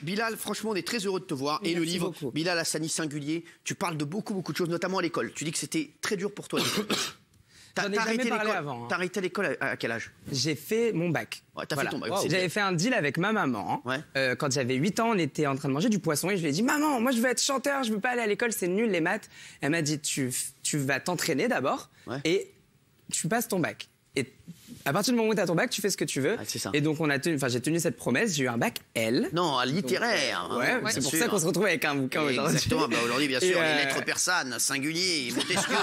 Bilal, franchement, on est très heureux de te voir. Et le livre, beaucoup. Bilal Hassani Singulier, tu parles de beaucoup de choses, notamment à l'école. Tu dis que c'était très dur pour toi. T'as arrêté l'école avant. T'as arrêté l'école à quel âge? J'ai fait mon bac. Ouais, t'as fait ton bac. J'avais fait un deal avec ma maman. Ouais. Quand j'avais 8 ans, on était en train de manger du poisson et je lui ai dit « Maman, moi je veux être chanteur, je veux pas aller à l'école, c'est nul les maths. » Elle m'a dit « Tu vas t'entraîner d'abord et tu passes ton bac. » Et à partir du moment où tu as ton bac, tu fais ce que tu veux. Ah, ça. Et donc j'ai tenu cette promesse, j'ai eu un bac L. Non, littéraire. Donc, ouais, c'est pour ça qu'on se retrouve avec un bouquin aujourd'hui. Exactement, bah aujourd'hui bien sûr, les lettres persanes, Singulier, Montesquieu,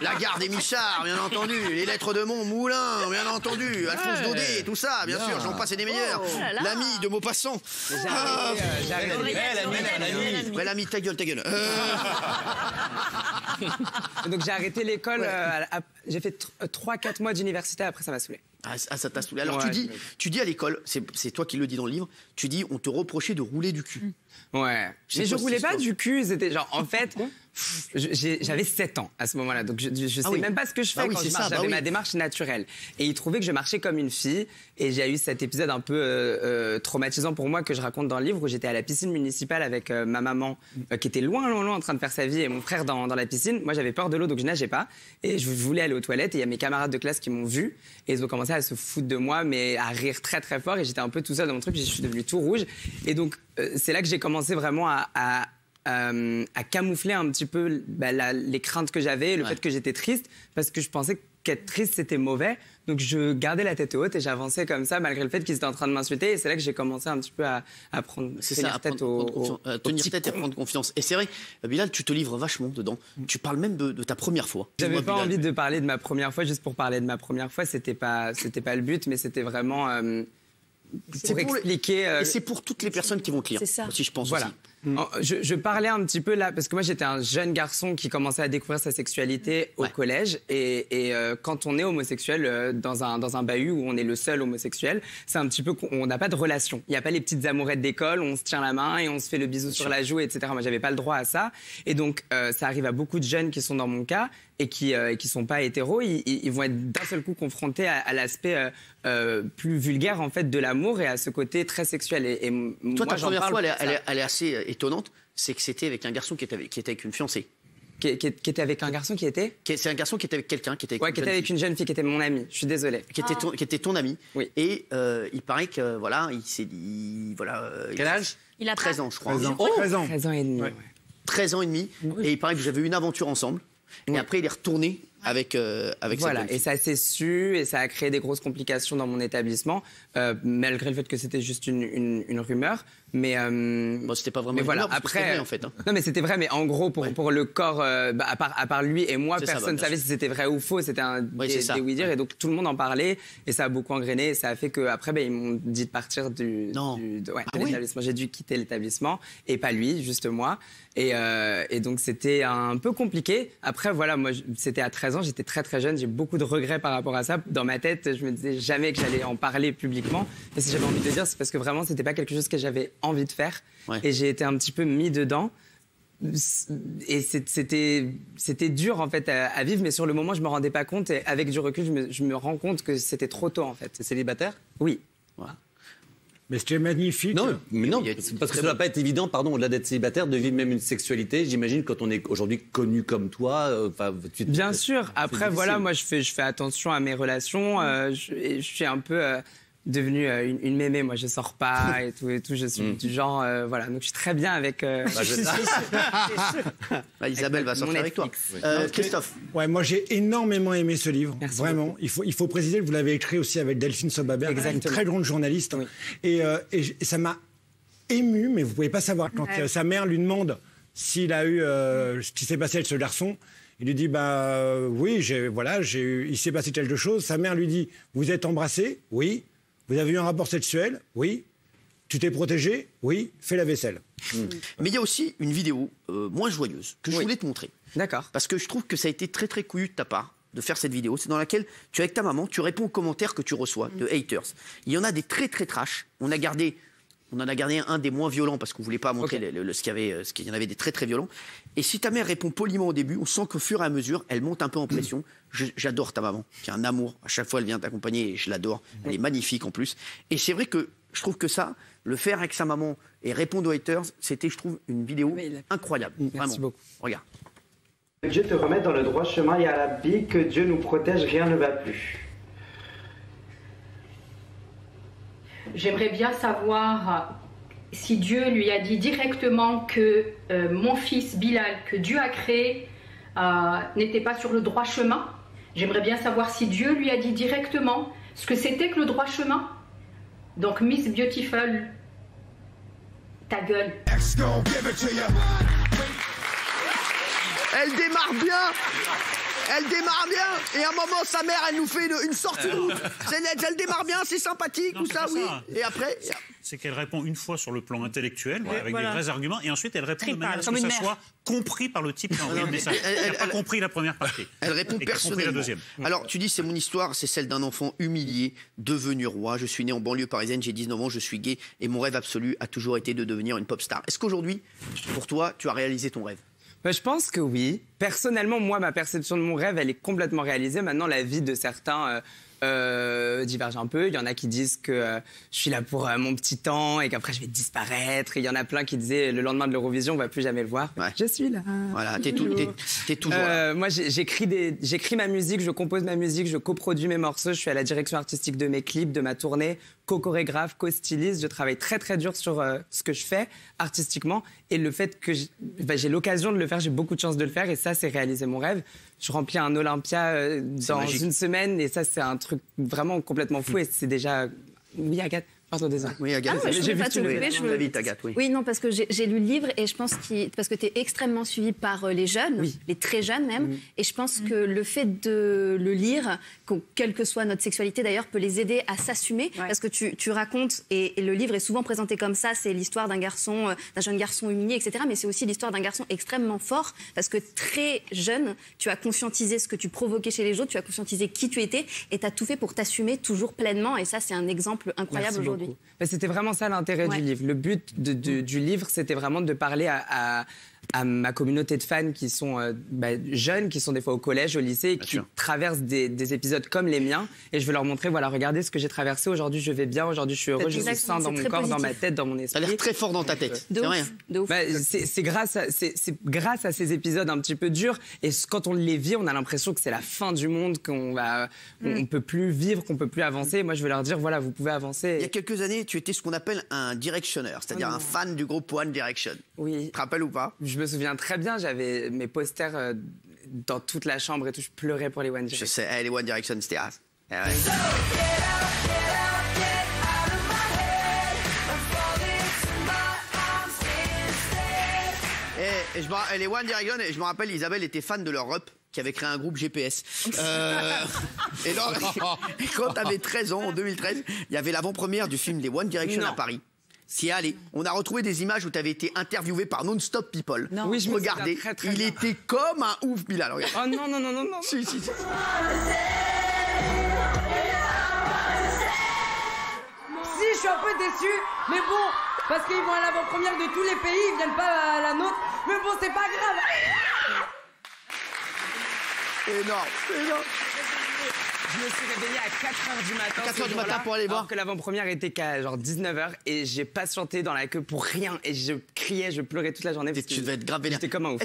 la gare des Michards, bien entendu, les lettres de Montmoulin, bien entendu, Alphonse Daudet, tout ça, bien sûr, j'en passe et des meilleurs. L'ami de Maupassant. J'ai arrêté. L'ami, ta gueule. Donc j'ai arrêté l'école, j'ai fait 3-4 mois d'université, après ça m'a saoulé. Ah, ça t'a saoulé. Alors tu dis à l'école, c'est toi qui le dis dans le livre, tu dis on te reprochait de rouler du cul. Ouais. Mais je roulais pas du cul, c'était genre en fait j'avais 7 ans à ce moment-là, donc je sais même pas ce que je fais quand je marche, j'avais ma démarche naturelle. Et il trouvait que je marchais comme une fille et j'ai eu cet épisode un peu traumatisant pour moi que je raconte dans le livre où j'étais à la piscine municipale avec ma maman qui était loin en train de faire sa vie et mon frère dans la piscine. Moi j'avais peur de l'eau donc je nageais pas et je voulais aller aux toilettes et il y a mes camarades de classe qui m'ont vu et ils ont commencé à se foutre de moi mais à rire très fort et j'étais un peu tout seul dans mon truc, je suis devenu tout rouge et donc c'est là que j'ai commencé vraiment à camoufler un petit peu les craintes que j'avais, le fait que j'étais triste, parce que je pensais qu'être triste, c'était mauvais. Donc je gardais la tête haute et j'avançais comme ça, malgré le fait qu'ils étaient en train de m'insulter. Et c'est là que j'ai commencé un petit peu à tenir tête et prendre confiance. Et c'est vrai, Bilal, tu te livres vachement dedans. Tu parles même de ta première fois. J'avais pas envie de parler de ma première fois, juste pour parler de ma première fois. C'était pas le but, mais c'était vraiment... pour expliquer... Et c'est pour toutes les personnes qui vont te lire, aussi, je pense. Voilà. Je parlais un petit peu là, parce que moi j'étais un jeune garçon qui commençait à découvrir sa sexualité au collège. Et quand on est homosexuel dans un bahut où on est le seul homosexuel, c'est un petit peu qu'on n'a pas de relation. Il n'y a pas les petites amourettes d'école, on se tient la main et on se fait le bisou sur la joue, etc. Moi j'avais pas le droit à ça. Et donc ça arrive à beaucoup de jeunes qui sont dans mon cas et qui sont pas hétéros. Ils vont être d'un seul coup confrontés à l'aspect plus vulgaire en fait de l'amour et à ce côté très sexuel. Et toi, ta première fois, elle est assez étonnante, c'est que c'était avec un garçon qui était avec une fiancée. Qui était avec un garçon qui était C'est un garçon qui était avec quelqu'un, qui était avec une jeune fille, qui était mon amie. Je suis désolée. Qui était ton ami. Oui. Et il paraît que il s'est dit quel âge? Il a 13 ans, je crois. 13 ans. 13 ans et demi. Ouais. 13 ans et demi. Oui. Et il paraît que vous avez eu une aventure ensemble. Et après, il est retourné avec voilà, et ça s'est su et ça a créé des grosses complications dans mon établissement, malgré le fait que c'était juste une rumeur. Mais bon, c'était pas vraiment une rumeur, après vrai, en fait. Hein. Non, mais c'était vrai, mais en gros pour le corps, à part lui et moi, personne ne savait si c'était vrai ou faux. C'était des oui-dire et donc tout le monde en parlait et ça a beaucoup engrainé. Et ça a fait que après, ils m'ont dit de partir de l'établissement. J'ai dû quitter l'établissement et pas lui, juste moi. Et donc c'était un peu compliqué. Après voilà, moi c'était à 13 ans, j'étais très jeune, j'ai beaucoup de regrets par rapport à ça. Dans ma tête, je me disais jamais que j'allais en parler publiquement. Et si j'avais envie de le dire, c'est parce que vraiment c'était pas quelque chose que j'avais envie de faire. Et j'ai été un petit peu mis dedans. Et c'était dur en fait à vivre, mais sur le moment je me rendais pas compte. Et avec du recul, je me rends compte que c'était trop tôt en fait. T'es célibataire? Oui. Voilà. Mais c'était magnifique. Non, mais non, parce que ça ne va pas être évident, au-delà d'être célibataire, de vivre même une sexualité. J'imagine quand on est aujourd'hui connu comme toi. Bien sûr. Après, voilà, moi, je fais attention à mes relations. Je suis un peu devenue une mémé. Moi, je sors pas et tout. Je suis du genre, voilà. Donc, je suis très bien avec. Isabelle va sortir avec toi. Christophe. Ouais, moi, j'ai énormément aimé ce livre. Merci vraiment. Beaucoup. Il faut préciser que vous l'avez écrit aussi avec Delphine Sobabert, une très grande journaliste. Oui. Et ça m'a ému, mais vous pouvez pas savoir. Quand sa mère lui demande s'il a eu ce qui s'est passé avec ce garçon. Il lui dit oui, il s'est passé quelque chose. Sa mère lui dit vous êtes embrassés? Oui. Vous avez eu un rapport sexuel? Oui. Tu t'es protégé? Oui. Fais la vaisselle. Mais il y a aussi une vidéo moins joyeuse que je voulais te montrer. D'accord. Parce que je trouve que ça a été très couillu de ta part de faire cette vidéo. C'est dans laquelle tu es avec ta maman, tu réponds aux commentaires que tu reçois de haters. Il y en a des très trash. On en a gardé un des moins violents parce qu'on voulait pas montrer ce qu'il y en avait des très violents. Et si ta mère répond poliment au début, on sent qu'au fur et à mesure, elle monte un peu en pression. J'adore ta maman, qui a un amour. À chaque fois, elle vient t'accompagner et je l'adore. Elle est magnifique en plus. Et c'est vrai que je trouve que ça le faire avec sa maman et répondre aux haters, c'était, je trouve, une vidéo incroyable. Merci vraiment. beaucoup. Regarde. Que Dieu te remette dans le droit chemin et à l'abri, que Dieu nous protège, rien ne va plus. J'aimerais bien savoir si Dieu lui a dit directement que mon fils Bilal, que Dieu a créé, n'était pas sur le droit chemin. J'aimerais bien savoir si Dieu lui a dit directement ce que c'était que le droit chemin. Donc Miss Beautiful, ta gueule. Elle démarre bien. Elle démarre bien. Et à un moment, sa mère, elle nous fait une sortie de route. Elle démarre bien, c'est sympathique, tout ça, oui. Et après... C'est qu'elle répond une fois sur le plan intellectuel, avec des vrais arguments, et ensuite elle répond de manière à ce que ça soit compris par le type qui a envoyé le message. Elle n'a pas compris la première partie. Elle répond personnellement. La deuxième. Alors, tu dis, c'est mon histoire, c'est celle d'un enfant humilié, devenu roi. Je suis né en banlieue parisienne, j'ai 19 ans, je suis gay, et mon rêve absolu a toujours été de devenir une pop star. Est-ce qu'aujourd'hui, pour toi, tu as réalisé ton rêve ? Je pense que oui. Personnellement, moi, ma perception de mon rêve, elle est complètement réalisée. Maintenant, la vie de certains diverge un peu. Il y en a qui disent que je suis là pour mon petit temps et qu'après je vais disparaître. Et il y en a plein qui disaient le lendemain de l'Eurovision, on va plus jamais le voir. Ouais. Je suis là. Voilà, t'es toujours là. Moi, j'écris ma musique, je compose ma musique, je coproduis mes morceaux. Je suis à la direction artistique de mes clips, de ma tournée, co-chorégraphe, co-styliste. Je travaille très très dur sur ce que je fais artistiquement. Et le fait que j'ai l'occasion de le faire, j'ai beaucoup de chance de le faire. Et ça, c'est réaliser mon rêve. Je remplis un Olympia dans une semaine et ça, c'est un truc vraiment complètement fou. Et c'est déjà... Oui, Agathe. Pardon, désolé. Oui, Agathe. Ah, j'ai vu que tu le vite, Agathe, oui. Oui, non, parce que j'ai lu le livre et je pense parce que tu es extrêmement suivi par les jeunes, les très jeunes même. Et je pense que le fait de le lire, quelle que soit notre sexualité d'ailleurs, peut les aider à s'assumer. Parce que tu racontes, et le livre est souvent présenté comme ça, c'est l'histoire d'un jeune garçon humilié, etc. Mais c'est aussi l'histoire d'un garçon extrêmement fort parce que très jeune, tu as conscientisé ce que tu provoquais chez les autres, tu as conscientisé qui tu étais et tu as tout fait pour t'assumer toujours pleinement. Et ça, c'est un exemple incroyable aujourd'hui. C'était vraiment ça l'intérêt du livre. Le but du livre, c'était vraiment de parler à ma communauté de fans qui sont jeunes, qui sont des fois au collège, au lycée, et qui traversent des épisodes comme les miens. Et je veux leur montrer, voilà, regardez ce que j'ai traversé. Aujourd'hui, je vais bien. Aujourd'hui, je suis heureux. Je suis sain dans mon corps, positif. dans ma tête, dans mon esprit. Ça a l'air très fort dans ta tête. C'est vrai. De ouf. C'est grâce à ces épisodes un petit peu durs. Et quand on les vit, on a l'impression que c'est la fin du monde, qu'on peut plus vivre, qu'on peut plus avancer. Moi, je veux leur dire, voilà, vous pouvez avancer. Il y a quelques années, tu étais ce qu'on appelle un directionneur, c'est-à-dire un fan du groupe One Direction. Oui. Tu te rappelles ou pas ? Je me souviens très bien, j'avais mes posters dans toute la chambre et tout, je pleurais pour les One Direction. Je sais, les One Direction, c'était as. Ouais. Et les One Direction, je me rappelle, Isabelle était fan de leur rep qui avait créé un groupe GPS. Et quand tu avais 13 ans, en 2013, il y avait l'avant-première du film des One Direction à Paris. Si allez, on a retrouvé des images où tu avais été interviewé par Non-Stop People. Non. Oui, je me regardez, très, très il bien. était comme un ouf, Bilal. Regarde. Oh non, non, non, non, non. Si. Si, je suis un peu déçu, mais bon, parce qu'ils vont à l'avant-première de tous les pays, ils viennent pas à la nôtre, mais bon, c'est pas grave. Énorme. Je me suis réveillée à 4h du matin. 4h du matin pour aller voir. Alors que l'avant-première était qu'à genre 19h et j'ai patienté dans la queue pour rien. Et je criais, je pleurais toute la journée. Tu devais être grave vénère. J'étais comme un ouf.